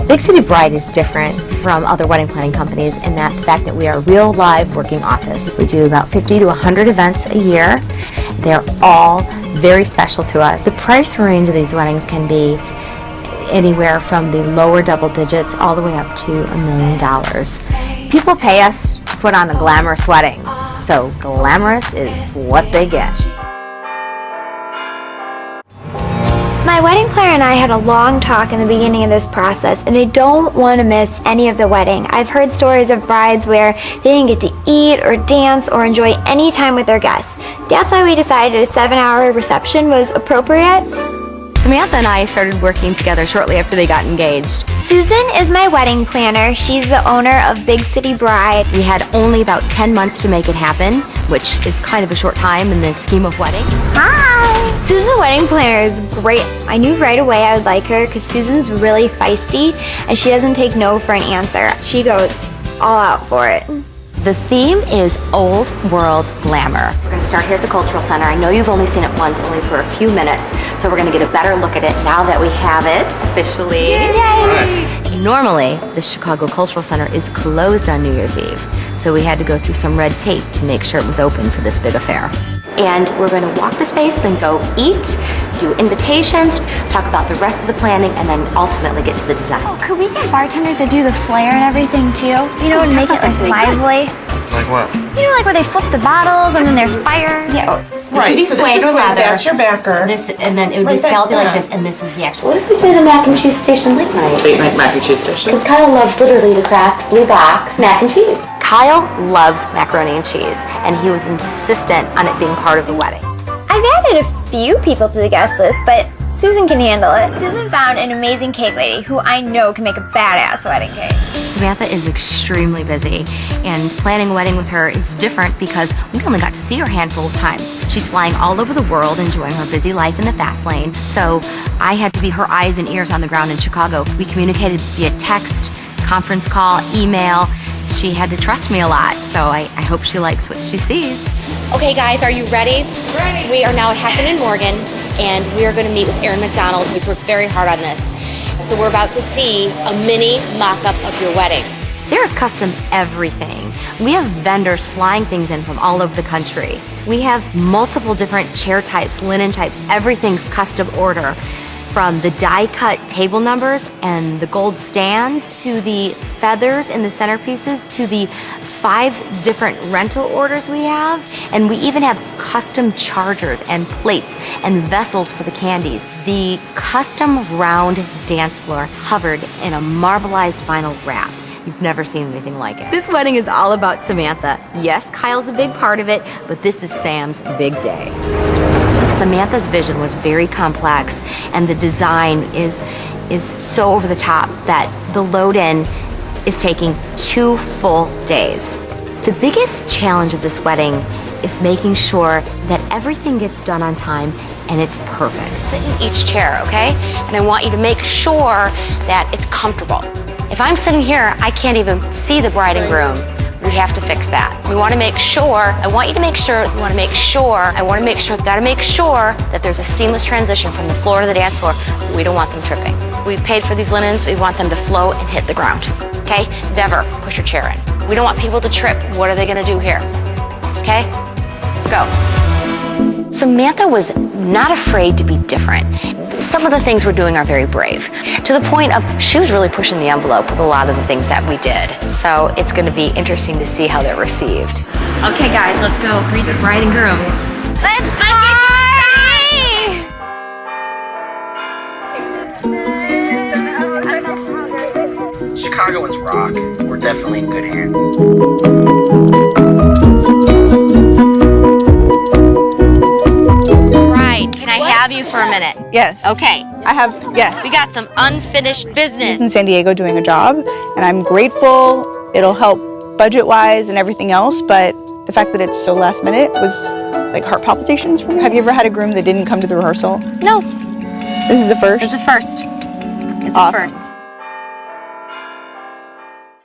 Big City Bride is different from other wedding planning companies in that the fact that we are a real live working office. We do about 50 to 100 events a year. They're all very special to us. The price range of these weddings can be anywhere from the lower double digits all the way up to $1 million. People pay us to put on a glamorous wedding, so glamorous is what they get. My wedding planner and I had a long talk in the beginning of this process, and I don't want to miss any of the wedding. I've heard stories of brides where they didn't get to eat or dance or enjoy any time with their guests. That's why we decided a 7-hour reception was appropriate. Samantha and I started working together shortly after they got engaged. Susan is my wedding planner. She's the owner of Big City Bride. We had only about 10 months to make it happen, which is kind of a short time in the scheme of wedding. Hi! Susan the wedding planner is great. I knew right away I would like her because Susan's really feisty and she doesn't take no for an answer. She goes all out for it. The theme is Old World Glamour. We're going to start here at the Cultural Center. I know you've only seen it once, only for a few minutes, so we're going to get a better look at it now that we have it officially. Yay! Normally, the Chicago Cultural Center is closed on New Year's Eve, so we had to go through some red tape to make sure it was open for this big affair. And we're going to walk the space, then go eat, do invitations, talk about the rest of the planning, and then ultimately get to the design. Oh, could we get bartenders that do the flair and everything too? You know, and make it like lively. Like what? You know, like where they flip the bottles and then there's fire. Yeah. Right, this would be suede or leather. That's your backer. This, and then it would be Right back scallopy like there. this, and this is the actual. What if we did a mac and cheese station late night? Late night mac and cheese station. Because Kyle loves literally the Kraft Blue Box mac and cheese. Kyle loves macaroni and cheese, and he was insistent on it being part of the wedding. I've added a few people to the guest list, but Susan can handle it. Susan found an amazing cake lady who I know can make a badass wedding cake. Samantha is extremely busy, and planning a wedding with her is different because we only got to see her a handful of times. She's flying all over the world, enjoying her busy life in the fast lane, so I had to be her eyes and ears on the ground in Chicago. We communicated via text, conference call, email. She had to trust me a lot, so I hope she likes what she sees. Okay guys, are you ready? Ready. We are now at Happen in Morgan, and we are going to meet with Erin McDonald, who's worked very hard on this. So we're about to see a mini mock-up of your wedding. There's custom everything. We have vendors flying things in from all over the country. We have multiple different chair types, linen types, everything's custom order. From the die-cut table numbers and the gold stands to the feathers in the centerpieces to the 5 different rental orders we have. And we even have custom chargers and plates and vessels for the candies. The custom round dance floor covered in a marbleized vinyl wrap. You've never seen anything like it. This wedding is all about Samantha. Yes, Kyle's a big part of it, but this is Sam's big day. Samantha's vision was very complex, and the design is so over the top that the load-in is taking 2 full days. The biggest challenge of this wedding is making sure that everything gets done on time and it's perfect. Sit in each chair, okay? And I want you to make sure that it's comfortable. If I'm sitting here, I can't even see the bride and groom. We have to fix that. We want to make sure, gotta make sure that there's a seamless transition from the floor to the dance floor. We don't want them tripping. We paid for these linens, we want them to flow and hit the ground, okay? Never push your chair in. We don't want people to trip. What are they gonna do here? Okay? Let's go. Samantha was not afraid to be different. Some of the things we're doing are very brave, to the point of she was really pushing the envelope with a lot of the things that we did. So it's going to be interesting to see how they're received. Okay guys, let's go greet the bride and groom. Let's party! Chicagoans rock. We're definitely in good hands. Have you for a minute? Yes. Okay. I have, yes. We got some unfinished business. In San Diego doing a job, and I'm grateful. It'll help budget-wise and everything else, but the fact that it's so last minute was like heart palpitations for me. Have you ever had a groom that didn't come to the rehearsal? No. This is the first? It's a first. It's Awesome. a first.